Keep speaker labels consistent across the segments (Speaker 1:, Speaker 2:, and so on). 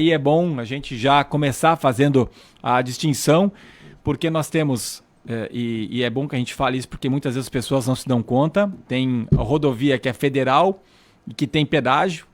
Speaker 1: E é bom a gente já começar fazendo a distinção, porque nós temos, e é bom que a gente fale isso, porque muitas vezes as pessoas não se dão conta, tem a rodovia que é federal e que tem pedágio.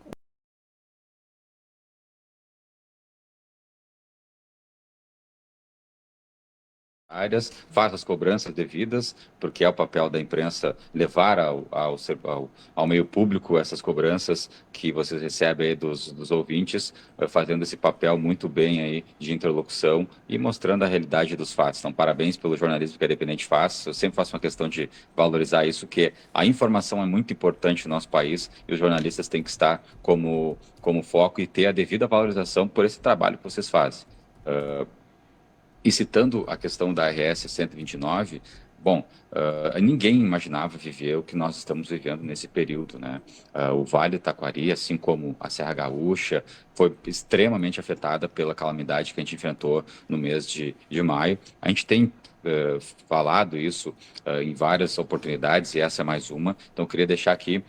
Speaker 2: Áreas, faz as cobranças devidas, porque é o papel da imprensa levar ao meio público essas cobranças que vocês recebem aí dos ouvintes, fazendo esse papel muito bem aí de interlocução e mostrando a realidade dos fatos. Então, parabéns pelo jornalismo que a Independente faz. Eu sempre faço uma questão de valorizar isso, que a informação é muito importante no nosso país e os jornalistas têm que estar como foco e ter a devida valorização por esse trabalho que vocês fazem. E citando a questão da RS 129, bom, ninguém imaginava viver o que nós estamos vivendo nesse período, né? O Vale do Taquari, assim como a Serra Gaúcha, foi extremamente afetada pela calamidade que a gente enfrentou no mês de maio. A gente tem falado isso em várias oportunidades e essa é mais uma. Então, eu queria deixar aqui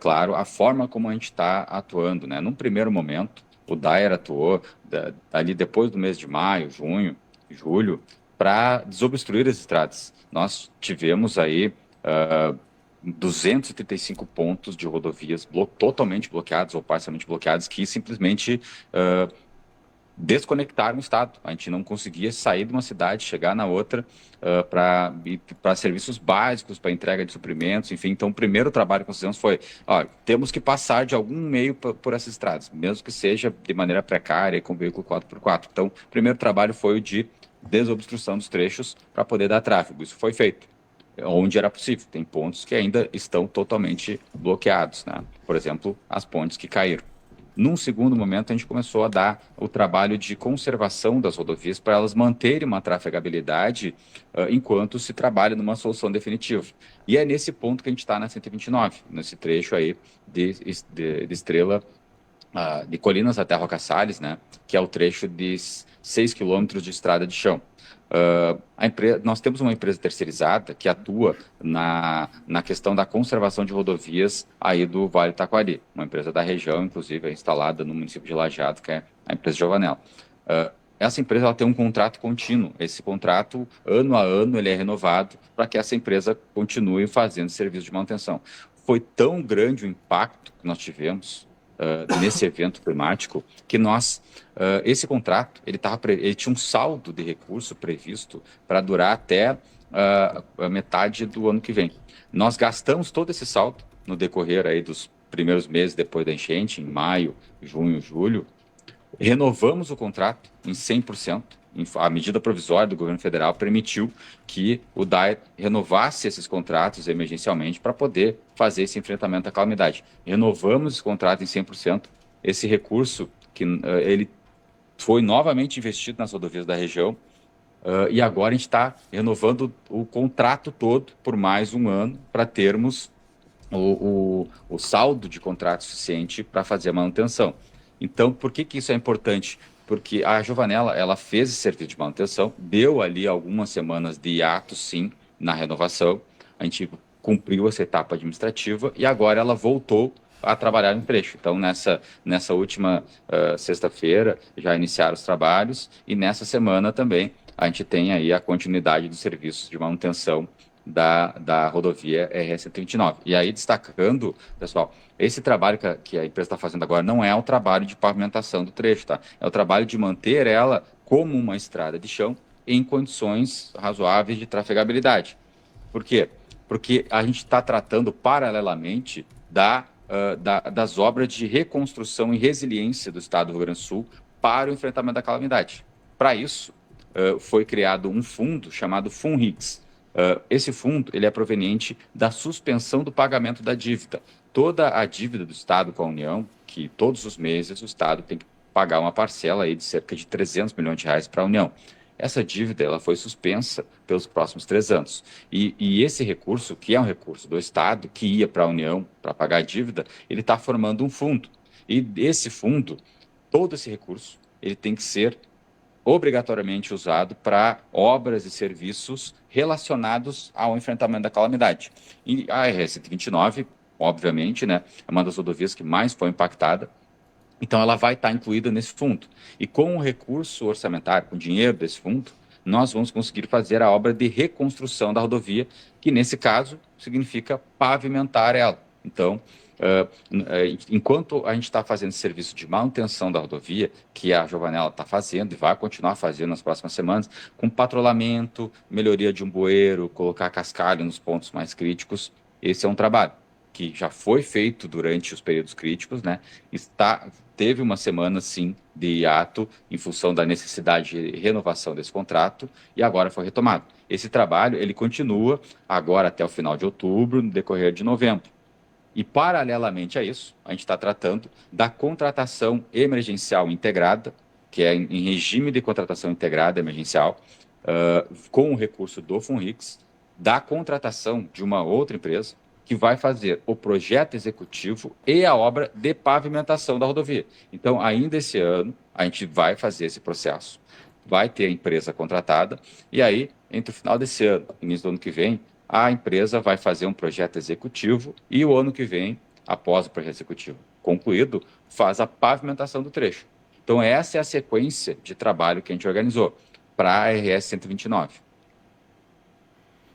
Speaker 2: claro a forma como a gente está atuando, né? Num primeiro momento, o DAER atuou ali depois do mês de maio, junho, julho, para desobstruir as estradas. Nós tivemos aí 235 pontos de rodovias totalmente bloqueados ou parcialmente bloqueados que simplesmente desconectaram o estado. A gente não conseguia sair de uma cidade, chegar na outra para serviços básicos, para entrega de suprimentos, enfim. Então, o primeiro trabalho que nós fizemos foi, ó, temos que passar de algum meio por essas estradas, mesmo que seja de maneira precária e com veículo 4x4. Então, o primeiro trabalho foi o de desobstrução dos trechos para poder dar tráfego. Isso foi feito onde era possível. Tem pontos que ainda estão totalmente bloqueados, né? Por exemplo, as pontes que caíram. Num segundo momento, a gente começou a dar o trabalho de conservação das rodovias para elas manterem uma trafegabilidade enquanto se trabalha numa solução definitiva. E é nesse ponto que a gente está na 129, nesse trecho aí de Estrela, de Colinas até Roca Salles, né, que é o trecho de 6 quilômetros de estrada de chão. Nós temos uma empresa terceirizada que atua na questão da conservação de rodovias aí do Vale do Taquari, uma empresa da região, inclusive, é instalada no município de Lajeado, que é a empresa Giovanella. Essa empresa ela tem um contrato contínuo. Esse contrato, ano a ano, ele é renovado para que essa empresa continue fazendo serviço de manutenção. Foi tão grande o impacto que nós tivemos nesse evento climático que esse contrato ele tinha um saldo de recurso previsto para durar até a metade do ano que vem. Nós gastamos todo esse saldo no decorrer aí dos primeiros meses depois da enchente, em maio, junho, julho. Renovamos o contrato em 100%. A medida provisória do governo federal permitiu que o DAE renovasse esses contratos emergencialmente para poder fazer esse enfrentamento à calamidade. Renovamos esse contrato em 100%. Esse recurso que ele foi novamente investido nas rodovias da região e agora a gente está renovando o contrato todo por mais um ano para termos o saldo de contrato suficiente para fazer a manutenção. Então, por que isso é importante? Porque a Giovanella, ela fez esse serviço de manutenção, deu ali algumas semanas de hiato, sim, na renovação. A gente cumpriu essa etapa administrativa e agora ela voltou a trabalhar no trecho. Então, nessa última sexta-feira, já iniciaram os trabalhos e nessa semana também a gente tem aí a continuidade dos serviços de manutenção da rodovia RS-129. E aí, destacando, pessoal, esse trabalho que a empresa está fazendo agora não é o trabalho de pavimentação do trecho, tá? É o trabalho de manter ela como uma estrada de chão em condições razoáveis de trafegabilidade. Por quê? Porque a gente está tratando paralelamente das obras de reconstrução e resiliência do Estado do Rio Grande do Sul para o enfrentamento da calamidade. Para isso, foi criado um fundo chamado FUNRICS. Esse fundo ele é proveniente da suspensão do pagamento da dívida. Toda a dívida do Estado com a União, que todos os meses o Estado tem que pagar uma parcela aí de cerca de 300 milhões de reais para a União. Essa dívida ela foi suspensa pelos próximos 3 anos. E esse recurso, que é um recurso do Estado, que ia para a União para pagar a dívida, ele está formando um fundo. E esse fundo, todo esse recurso, ele tem que ser obrigatoriamente usado para obras e serviços relacionados ao enfrentamento da calamidade. E a RS-129, obviamente, né, é uma das rodovias que mais foi impactada. Então, ela vai estar incluída nesse fundo. E com o recurso orçamentário, com o dinheiro desse fundo, nós vamos conseguir fazer a obra de reconstrução da rodovia, que nesse caso significa pavimentar ela. Então, enquanto a gente está fazendo esse serviço de manutenção da rodovia, que a Giovanella está fazendo e vai continuar fazendo nas próximas semanas, com patrulhamento, melhoria de um bueiro, colocar cascalho nos pontos mais críticos, esse é um trabalho que já foi feito durante os períodos críticos, né? Teve uma semana, sim, de hiato em função da necessidade de renovação desse contrato e agora foi retomado. Esse trabalho, ele continua agora até o final de outubro, no decorrer de novembro. E, paralelamente a isso, a gente está tratando da contratação emergencial integrada, que é em regime de contratação integrada emergencial, com o recurso do FUNRICS, da contratação de uma outra empresa, que vai fazer o projeto executivo e a obra de pavimentação da rodovia. Então, ainda esse ano, a gente vai fazer esse processo, vai ter a empresa contratada, e aí, entre o final desse ano e início do ano que vem, a empresa vai fazer um projeto executivo e o ano que vem, após o projeto executivo concluído, faz a pavimentação do trecho. Então, essa é a sequência de trabalho que a gente organizou para a RS 129.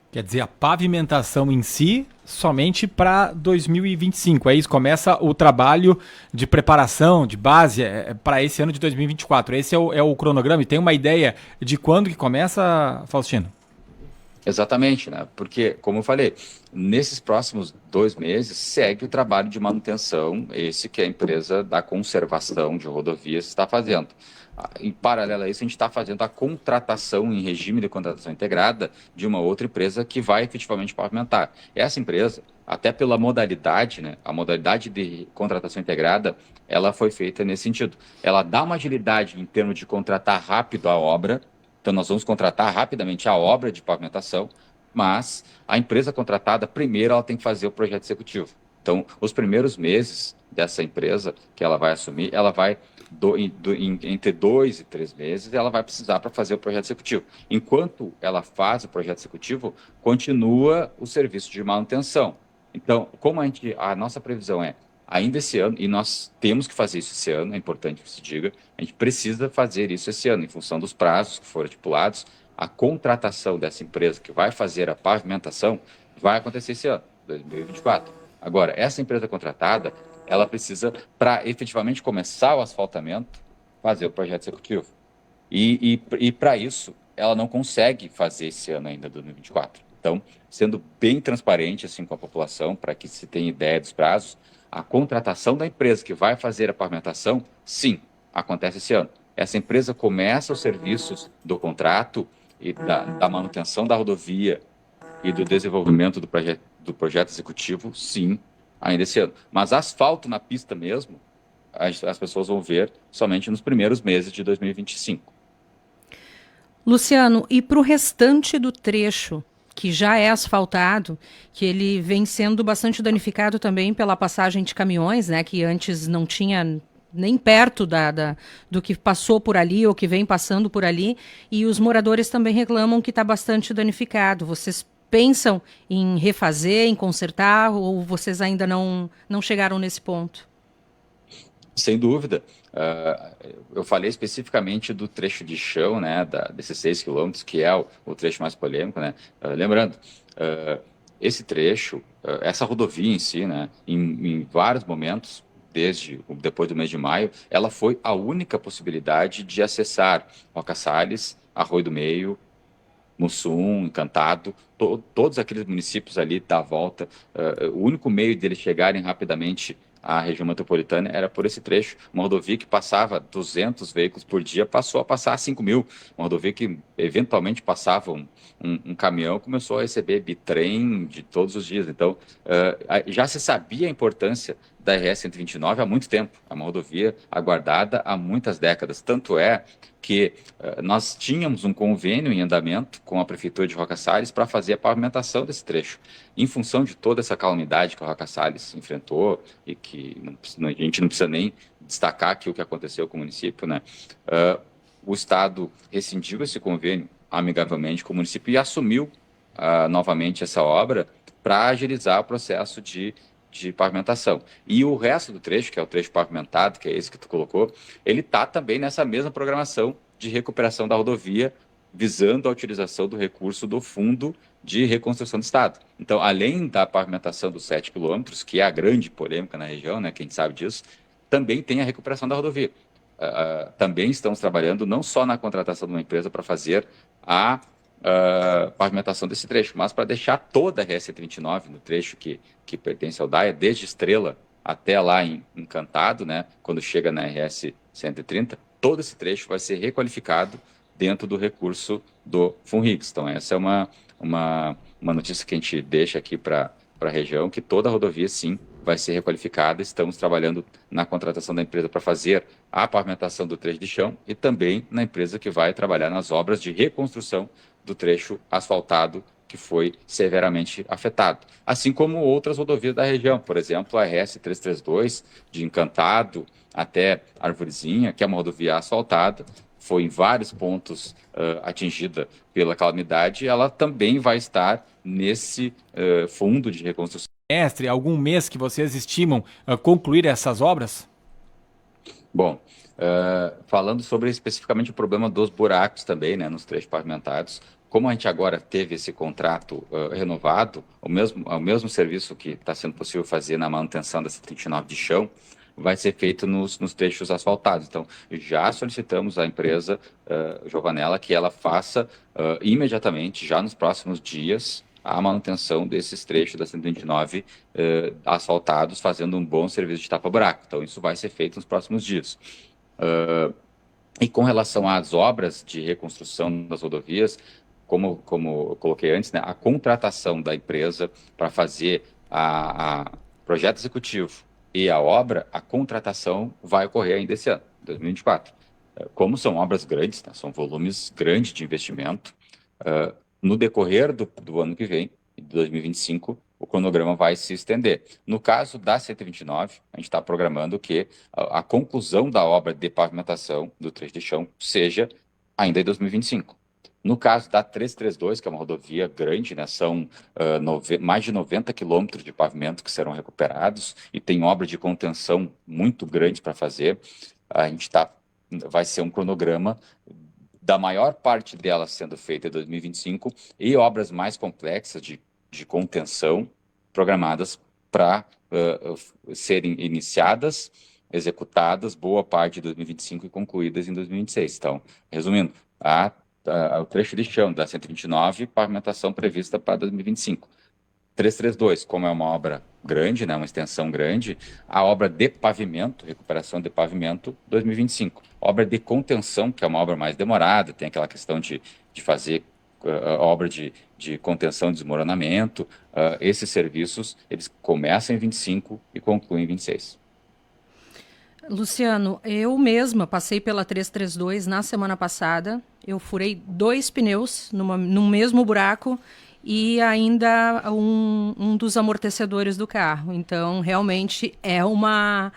Speaker 1: Quer dizer, a pavimentação em si somente para 2025. Aí começa o trabalho de preparação, de base para esse ano de 2024. Esse é o cronograma. E tem uma ideia de quando que começa, Faustino?
Speaker 2: Exatamente, né? Porque, como eu falei, nesses próximos 2 meses segue o trabalho de manutenção, esse que a empresa da conservação de rodovias está fazendo. Em paralelo a isso, a gente está fazendo a contratação em regime de contratação integrada de uma outra empresa que vai efetivamente pavimentar. Essa empresa, até pela modalidade, né? A modalidade de contratação integrada, ela foi feita nesse sentido. Ela dá uma agilidade em termos de contratar rápido a obra. Então, nós vamos contratar rapidamente a obra de pavimentação, mas a empresa contratada, primeiro, ela tem que fazer o projeto executivo. Então, os primeiros meses dessa empresa que ela vai assumir, ela vai, entre 2 e 3 meses, ela vai precisar para fazer o projeto executivo. Enquanto ela faz o projeto executivo, continua o serviço de manutenção. Então, como a nossa previsão é ainda esse ano, e nós temos que fazer isso esse ano, é importante que se diga, a gente precisa fazer isso esse ano, em função dos prazos que foram estipulados, a contratação dessa empresa que vai fazer a pavimentação vai acontecer esse ano, 2024. Agora, essa empresa contratada, ela precisa, para efetivamente começar o asfaltamento, fazer o projeto executivo. E para isso, ela não consegue fazer esse ano ainda, 2024. Então, sendo bem transparente assim com a população, para que se tenha ideia dos prazos, a contratação da empresa que vai fazer a pavimentação, sim, acontece esse ano. Essa empresa começa os serviços do contrato e da manutenção da rodovia e do desenvolvimento do projeto executivo, sim, ainda esse ano. Mas asfalto na pista mesmo, as pessoas vão ver somente nos primeiros meses de 2025.
Speaker 3: Luciano, e para o restante do trecho, que já é asfaltado, que ele vem sendo bastante danificado também pela passagem de caminhões, né, que antes não tinha nem perto do que passou por ali ou que vem passando por ali, e os moradores também reclamam que está bastante danificado. Vocês pensam em refazer, em consertar, ou vocês ainda não chegaram nesse ponto?
Speaker 2: Sem dúvida. Eu falei especificamente do trecho de chão, né, desses 6 quilômetros, que é o trecho mais polêmico, né? Lembrando, esse trecho, essa rodovia em si, né, em vários momentos, depois do mês de maio, ela foi a única possibilidade de acessar Roca Salles, Arroio do Meio, Mussum, Encantado, todos aqueles municípios ali da volta. O único meio deles chegarem rapidamente à região metropolitana era por esse trecho. Uma rodovia que passava 200 veículos por dia passou a passar 5.000. Uma rodovia que eventualmente passava um caminhão, começou a receber bitrem de todos os dias. Então, já se sabia a importância da RS 129 há muito tempo. É uma rodovia aguardada há muitas décadas. Tanto é que nós tínhamos um convênio em andamento com a Prefeitura de Roca Salles para fazer a pavimentação desse trecho. Em função de toda essa calamidade que a Roca Salles enfrentou e que a gente não precisa nem destacar aqui o que aconteceu com o município, né? O Estado rescindiu esse convênio amigavelmente com o município e assumiu novamente essa obra para agilizar o processo de de pavimentação. E o resto do trecho, que é o trecho pavimentado, que é esse que tu colocou, ele está também nessa mesma programação de recuperação da rodovia, visando a utilização do recurso do Fundo de Reconstrução do Estado. Então, além da pavimentação dos 7 quilômetros, que é a grande polêmica na região, né, quem sabe disso, também tem a recuperação da rodovia. Também estamos trabalhando não só na contratação de uma empresa para fazer a pavimentação desse trecho, mas para deixar toda a RS-129 no trecho que pertence ao DAIA, desde Estrela até lá em Encantado, né, quando chega na RS-130, todo esse trecho vai ser requalificado dentro do recurso do FUNRICS. Então, essa é uma notícia que a gente deixa aqui para a região, que toda a rodovia, sim, vai ser requalificada. Estamos trabalhando na contratação da empresa para fazer a pavimentação do trecho de chão e também na empresa que vai trabalhar nas obras de reconstrução do trecho asfaltado que foi severamente afetado. Assim como outras rodovias da região, por exemplo, a RS-332, de Encantado até Arvorezinha, que é uma rodovia asfaltada, foi em vários pontos atingida pela calamidade, ela também vai estar nesse fundo de reconstrução.
Speaker 1: Mestre, algum mês que vocês estimam concluir essas obras?
Speaker 2: Bom, falando sobre especificamente o problema dos buracos também, né, nos trechos pavimentados, como a gente agora teve esse contrato renovado, o mesmo serviço que está sendo possível fazer na manutenção da 129 de chão, vai ser feito nos trechos asfaltados. Então, já solicitamos à empresa Giovanella que ela faça imediatamente, já nos próximos dias, a manutenção desses trechos da 129 asfaltados, fazendo um bom serviço de tapa-buraco. Então, isso vai ser feito nos próximos dias. E com relação às obras de reconstrução das rodovias, como eu coloquei antes, né, a contratação da empresa para fazer a projeto executivo e a obra, a contratação vai ocorrer ainda esse ano, 2024. Como são obras grandes, né, são volumes grandes de investimento, no decorrer do ano que vem, de 2025, o cronograma vai se estender. No caso da 129, a gente está programando que a conclusão da obra de pavimentação do trecho de chão seja ainda em 2025. No caso da 332, que é uma rodovia grande, né, são mais de 90 quilômetros de pavimento que serão recuperados e tem obra de contenção muito grande para fazer. A gente vai ser um cronograma da maior parte dela sendo feita em 2025 e obras mais complexas de contenção programadas para serem iniciadas, executadas, boa parte de 2025 e concluídas em 2026. Então, resumindo, o trecho de chão da 129, pavimentação prevista para 2025. 332, como é uma obra grande, né, uma extensão grande, a obra de pavimento, recuperação de pavimento, 2025. Obra de contenção, que é uma obra mais demorada, tem aquela questão de fazer obra de contenção e desmoronamento. Esses serviços, eles começam em 25 e concluem em 26.
Speaker 3: Luciano, eu mesma passei pela 332 na semana passada. Eu furei 2 pneus num mesmo buraco e ainda um dos amortecedores do carro. Então, realmente é uma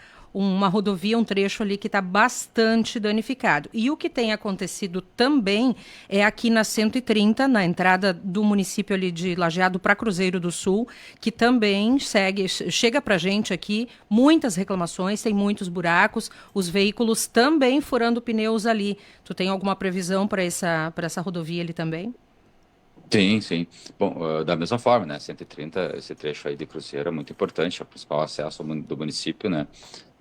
Speaker 3: rodovia, um trecho ali que está bastante danificado. E o que tem acontecido também é aqui na 130, na entrada do município ali de Lajeado para Cruzeiro do Sul, que também chega para a gente aqui muitas reclamações, tem muitos buracos, os veículos também furando pneus ali. Tu tem alguma previsão para essa rodovia ali também?
Speaker 2: Sim, sim. Bom, da mesma forma, né? 130, esse trecho aí de Cruzeiro é muito importante, é o principal acesso do município, né?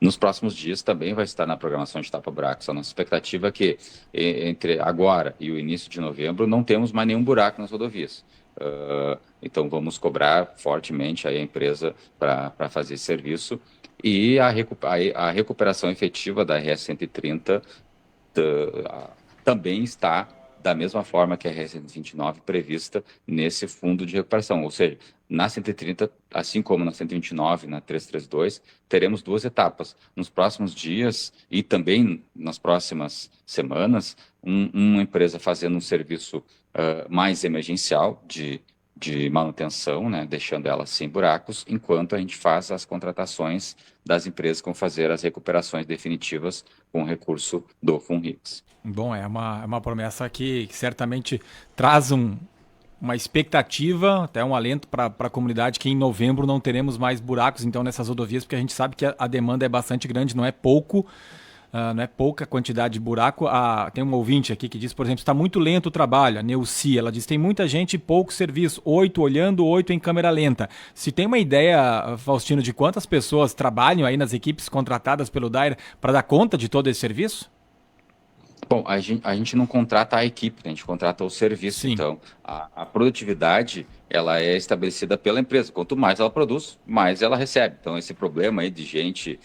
Speaker 2: Nos próximos dias também vai estar na programação de tapa-buracos. A nossa expectativa é que entre agora e o início de novembro não temos mais nenhum buraco nas rodovias. Então vamos cobrar fortemente aí a empresa para fazer esse serviço. E a recuperação efetiva da RS-130 também está da mesma forma que a RS-129 prevista nesse fundo de recuperação. Ou seja, na 130, assim como na 129, na 332, teremos 2 etapas. Nos próximos dias e também nas próximas semanas, uma empresa fazendo um serviço mais emergencial de manutenção, né, deixando ela sem buracos, enquanto a gente faz as contratações das empresas que vão fazer as recuperações definitivas com recurso do FUNRICS.
Speaker 1: Bom, é uma promessa que certamente traz uma expectativa, até um alento para a comunidade que em novembro não teremos mais buracos então nessas rodovias, porque a gente sabe que a demanda é bastante grande, não é pouco. Não é pouca quantidade de buraco. Tem um ouvinte aqui que diz, por exemplo, está muito lento o trabalho. A Neuci, ela diz, tem muita gente e pouco serviço. 8 olhando, 8 em câmera lenta. Se tem uma ideia, Faustino, de quantas pessoas trabalham aí nas equipes contratadas pelo Dair para dar conta de todo esse serviço?
Speaker 2: Bom, a gente não contrata a equipe, né? A gente contrata o serviço.
Speaker 1: Sim.
Speaker 2: Então, a produtividade, ela é estabelecida pela empresa. Quanto mais ela produz, mais ela recebe. Então, esse problema aí de gente,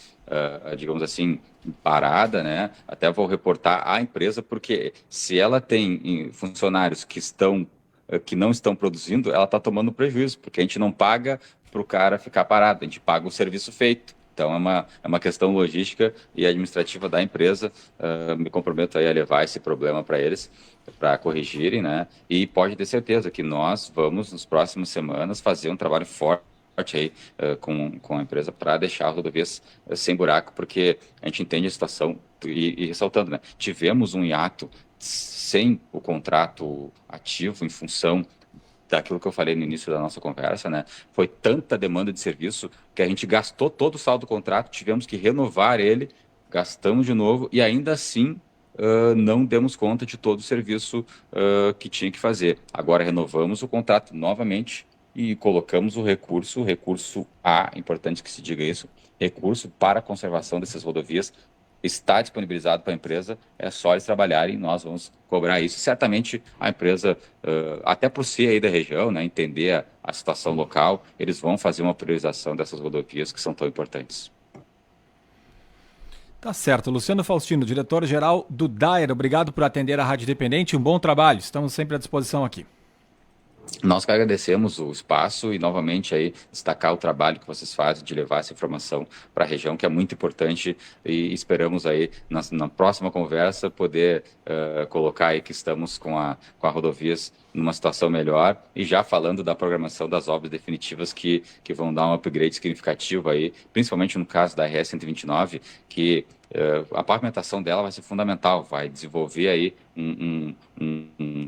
Speaker 2: digamos assim, parada, né? Até vou reportar à empresa, porque se ela tem funcionários que não estão produzindo, ela está tomando prejuízo, porque a gente não paga para o cara ficar parado, a gente paga o serviço feito. Então, é uma questão logística e administrativa da empresa. Me comprometo aí a levar esse problema para eles, para corrigirem, né? E pode ter certeza que nós vamos, nas próximas semanas, fazer um trabalho forte aí com a empresa para deixar as rodovias sem buraco, porque a gente entende a situação e ressaltando, né? Tivemos um hiato sem o contrato ativo em função daquilo que eu falei no início da nossa conversa, né? Foi tanta demanda de serviço que a gente gastou todo o saldo do contrato, tivemos que renovar ele, gastamos de novo e ainda assim não demos conta de todo o serviço que tinha que fazer. Agora renovamos o contrato novamente e colocamos o recurso A, importante que se diga isso, recurso para a conservação dessas rodovias está disponibilizado para a empresa, é só eles trabalharem e nós vamos cobrar isso. Certamente a empresa, até por ser aí da região, né, entender a situação local, eles vão fazer uma priorização dessas rodovias que são tão importantes.
Speaker 1: Tá certo. Luciano Faustino, diretor-geral do Dair, obrigado por atender a Rádio Independente, um bom trabalho, estamos sempre à disposição aqui.
Speaker 2: Nós que agradecemos o espaço e novamente aí destacar o trabalho que vocês fazem de levar essa informação para a região, que é muito importante, e esperamos aí na próxima conversa poder colocar aí que estamos com a rodovias numa situação melhor e já falando da programação das obras definitivas que vão dar um upgrade significativo aí, principalmente no caso da RS-129, que a pavimentação dela vai ser fundamental, vai desenvolver aí um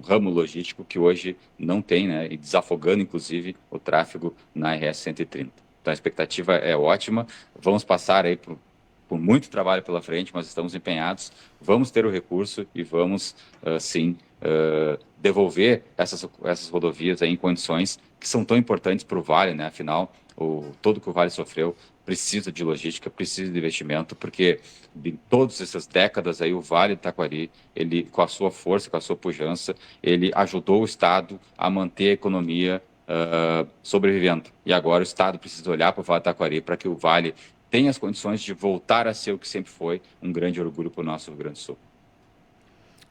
Speaker 2: ramo logístico que hoje não tem, né, e desafogando inclusive o tráfego na RS-130. Então a expectativa é ótima, vamos passar aí por muito trabalho pela frente, mas estamos empenhados, vamos ter o recurso e vamos sim devolver essas rodovias aí em condições que são tão importantes para o Vale, né? Afinal, tudo que o Vale sofreu precisa de logística, precisa de investimento, porque em todas essas décadas aí o Vale do Taquari, ele com a sua força, com a sua pujança, ele ajudou o Estado a manter a economia sobrevivendo. E agora o Estado precisa olhar para o Vale do Taquari para que o Vale tenha as condições de voltar a ser o que sempre foi, um grande orgulho para o nosso Rio Grande do Sul.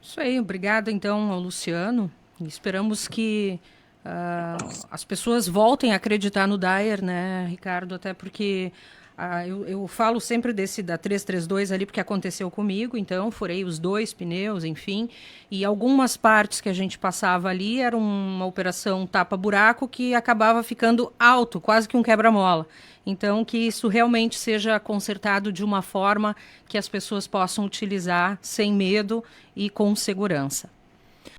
Speaker 3: Isso aí, obrigado então ao Luciano. Esperamos que as pessoas voltem a acreditar no Dair, né, Ricardo? Até porque eu falo sempre desse da 332 ali, porque aconteceu comigo, então furei os 2 pneus, enfim, e algumas partes que a gente passava ali era uma operação tapa-buraco que acabava ficando alto, quase que um quebra-mola. Então, que isso realmente seja consertado de uma forma que as pessoas possam utilizar sem medo e com segurança.